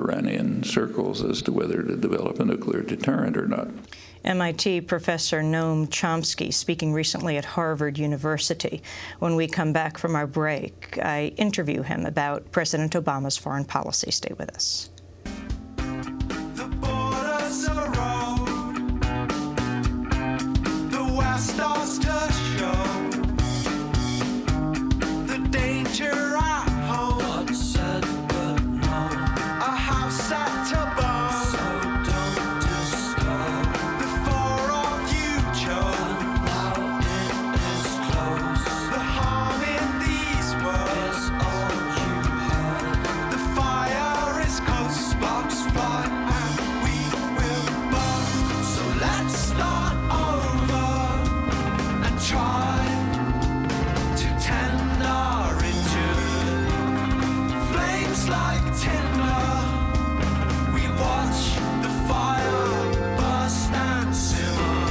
Iranian circles as to whether to develop a nuclear deterrent or not. MIT professor Noam Chomsky speaking recently at Harvard University. When we come back from our break, I interview him about President Obama's foreign policy. Stay with us. The borders are road. The West starts to show the danger at home. Not said but known. A house set to burn. So don't disturb. Before our future. And now it is close. The harm in these words is all you heard. The fire is close. Sparks fly and we will burn. So let's start over and try to tend our injured flames like tinder. We watch the fire burst and simmer.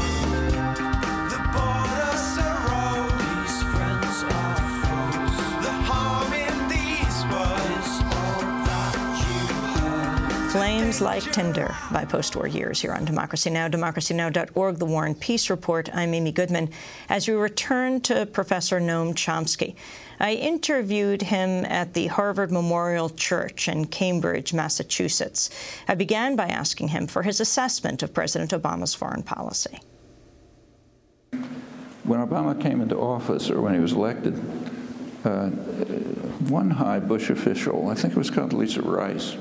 The borders erode. These friends are foes. The harm in these words is all that you heard. Flames Like Tinder by Post-War Years here on Democracy Now!, democracynow.org, The War and Peace Report. I'm Amy Goodman. As we return to Professor Noam Chomsky, I interviewed him at the Harvard Memorial Church in Cambridge, Massachusetts. I began by asking him for his assessment of President Obama's foreign policy. When Obama came into office, or when he was elected, one high Bush official, I think it was Condoleezza Rice,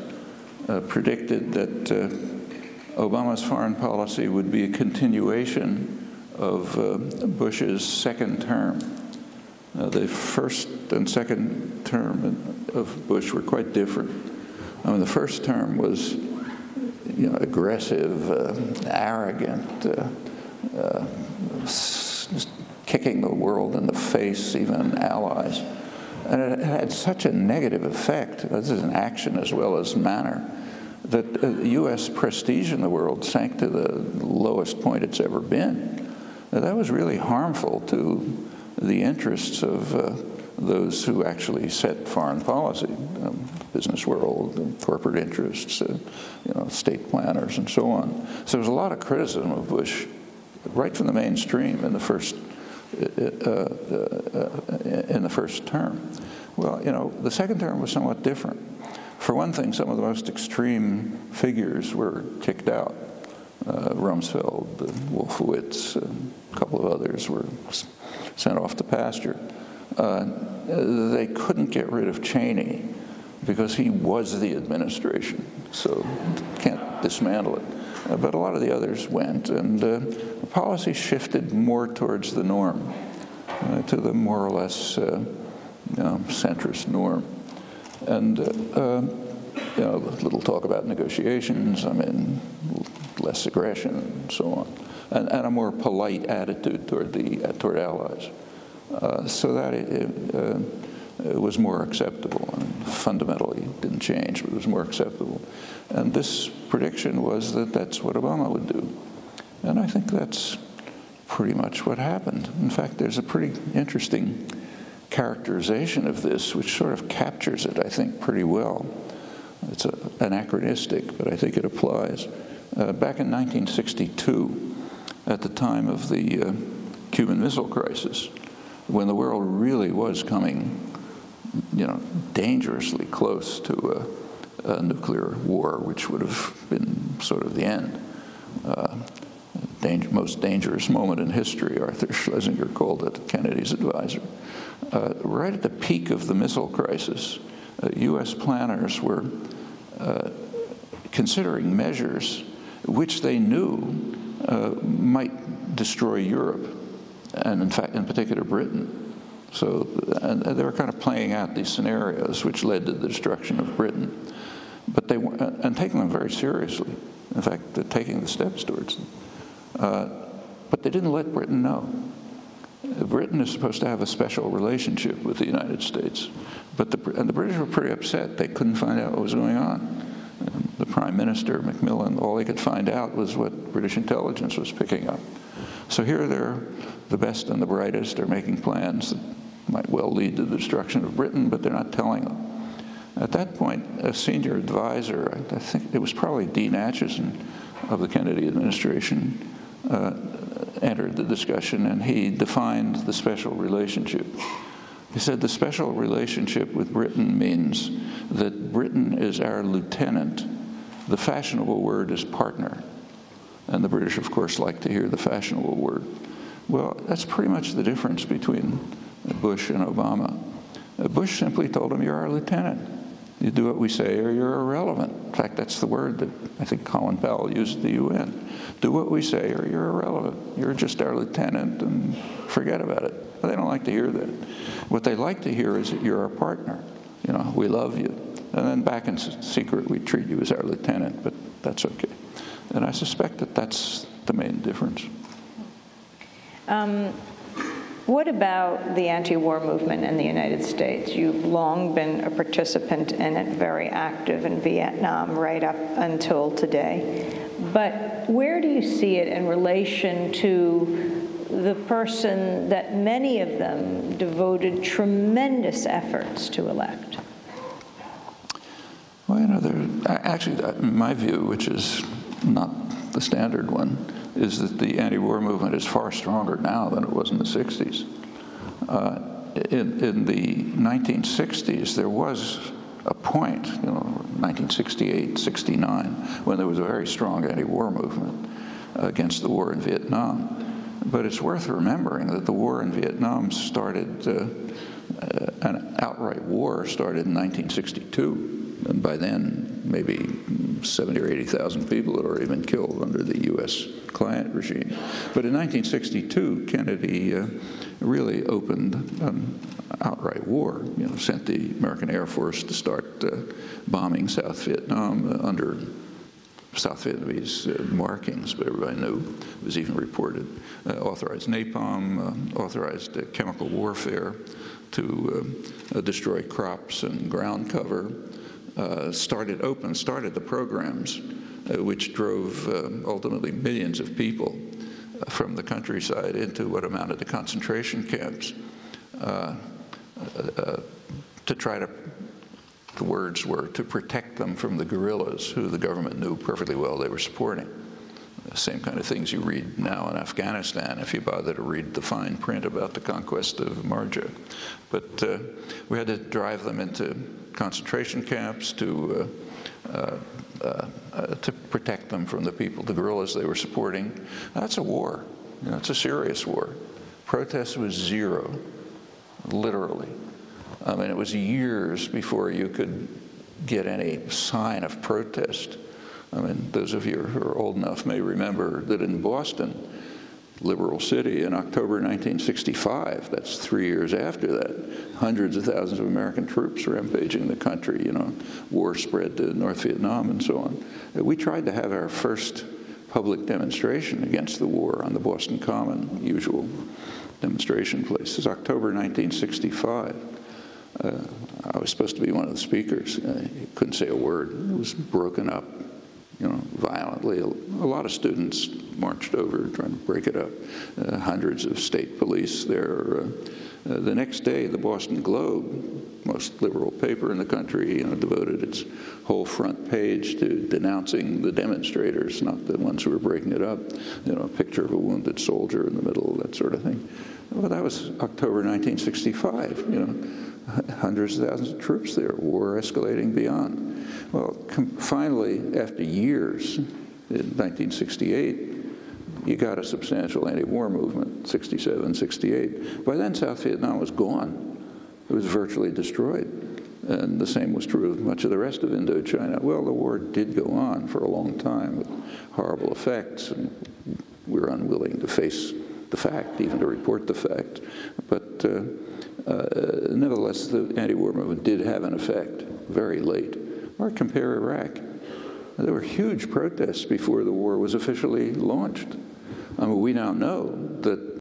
predicted that Obama's foreign policy would be a continuation of Bush's second term. The first and second term of Bush were quite different. I mean, the first term was, aggressive, arrogant, just kicking the world in the face, even allies. And it had such a negative effect, this is an action as well as manner, that U.S. prestige in the world sank to the lowest point it's ever been. Now, that was really harmful to the interests of those who actually set foreign policy, business world, corporate interests, state planners, and so on. So there was a lot of criticism of Bush right from the mainstream in the first term. Well, the second term was somewhat different. For one thing, some of the most extreme figures were kicked out. Rumsfeld, Wolfowitz, a couple of others were sent off to pasture. They couldn't get rid of Cheney because he was the administration, so can't dismantle it. But a lot of the others went, and the policy shifted more towards the norm, to the more or less centrist norm. And little talk about negotiations, less aggression and so on, and a more polite attitude toward allies, so that it was more acceptable, and fundamentally didn't change, but it was more acceptable. And this prediction was that that's what Obama would do. And I think that's pretty much what happened. In fact, there's a pretty interesting characterization of this, which sort of captures it, I think, pretty well. It's anachronistic, but I think it applies. Back in 1962, at the time of the Cuban Missile Crisis, when the world really was coming, dangerously close to a nuclear war, which would have been sort of the end. Most dangerous moment in history, Arthur Schlesinger called it, Kennedy's advisor. Right at the peak of the missile crisis, U.S. planners were considering measures which they knew might destroy Europe, and in fact, in particular, Britain. So, and they were kind of playing out these scenarios which led to the destruction of Britain, but they weren't, and taking them very seriously. In fact, they're taking the steps towards them. But they didn't let Britain know. Britain is supposed to have a special relationship with the United States, but the British were pretty upset. They couldn't find out what was going on. And the Prime Minister, Macmillan, all they could find out was what British intelligence was picking up. So here they're the best and the brightest are making plans that might well lead to the destruction of Britain, but they're not telling them. At that point, a senior advisor, I think it was probably Dean Acheson of the Kennedy administration, entered the discussion, and he defined the special relationship. He said the special relationship with Britain means that Britain is our lieutenant. The fashionable word is partner. And the British, of course, like to hear the fashionable word. Well, that's pretty much the difference between Bush and Obama. Bush simply told him, you're our lieutenant. You do what we say or you're irrelevant. In fact, that's the word that I think Colin Powell used at the UN. Do what we say or you're irrelevant. You're just our lieutenant and forget about it. But they don't like to hear that. What they like to hear is that you're our partner. You know, we love you. And then back in secret, we treat you as our lieutenant, but that's okay. And I suspect that that's the main difference. What about the anti-war movement in the United States? You've long been a participant in it, very active in Vietnam right up until today. But where do you see it in relation to the person that many of them devoted tremendous efforts to elect? Well, you know, actually, my view, which is not the standard one, is that the anti-war movement is far stronger now than it was in the 60s. In the 1960s, there was a point, you know, 1968, 69, when there was a very strong anti-war movement against the war in Vietnam. But it's worth remembering that the war in Vietnam started, an outright war started in 1962. And by then, maybe 70 or 80,000 people had already been killed under the U.S. client regime. But in 1962, Kennedy really opened an outright war. You know, sent the American Air Force to start bombing South Vietnam under South Vietnamese markings, but everybody knew. It was even reported. Authorized napalm, authorized chemical warfare to destroy crops and ground cover. Started the programs which drove ultimately millions of people from the countryside into what amounted to concentration camps to try to, the words were, to protect them from the guerrillas who the government knew perfectly well they were supporting. The same kind of things you read now in Afghanistan if you bother to read the fine print about the conquest of Marja. But we had to drive them into concentration camps to protect them from the people, the guerrillas they were supporting. That's a war. You know, it's a serious war. Protest was zero, literally. I mean, it was years before you could get any sign of protest. I mean, those of you who are old enough may remember that in Boston, liberal city, in October 1965, that's 3 years after that, hundreds of thousands of American troops rampaging the country, you know, war spread to North Vietnam and so on. We tried to have our first public demonstration against the war on the Boston Common, usual demonstration place. It's October 1965. I was supposed to be one of the speakers. Couldn't say a word. It was broken up, you know, violently. A lot of students marched over trying to break it up. Hundreds of state police there. The next day, the Boston Globe, most liberal paper in the country, you know, devoted its whole front page to denouncing the demonstrators, not the ones who were breaking it up. You know, a picture of a wounded soldier in the middle, that sort of thing. Well, that was October 1965, you know, hundreds of thousands of troops there, war escalating beyond. Well, finally, after years, in 1968, you got a substantial anti-war movement, 67, 68. By then, South Vietnam was gone. It was virtually destroyed. And the same was true of much of the rest of Indochina. Well, the war did go on for a long time with horrible effects, and we were unwilling to face the fact, even to report the fact. But nevertheless, the anti-war movement did have an effect very late. Or compare Iraq. There were huge protests before the war was officially launched. I mean, we now know that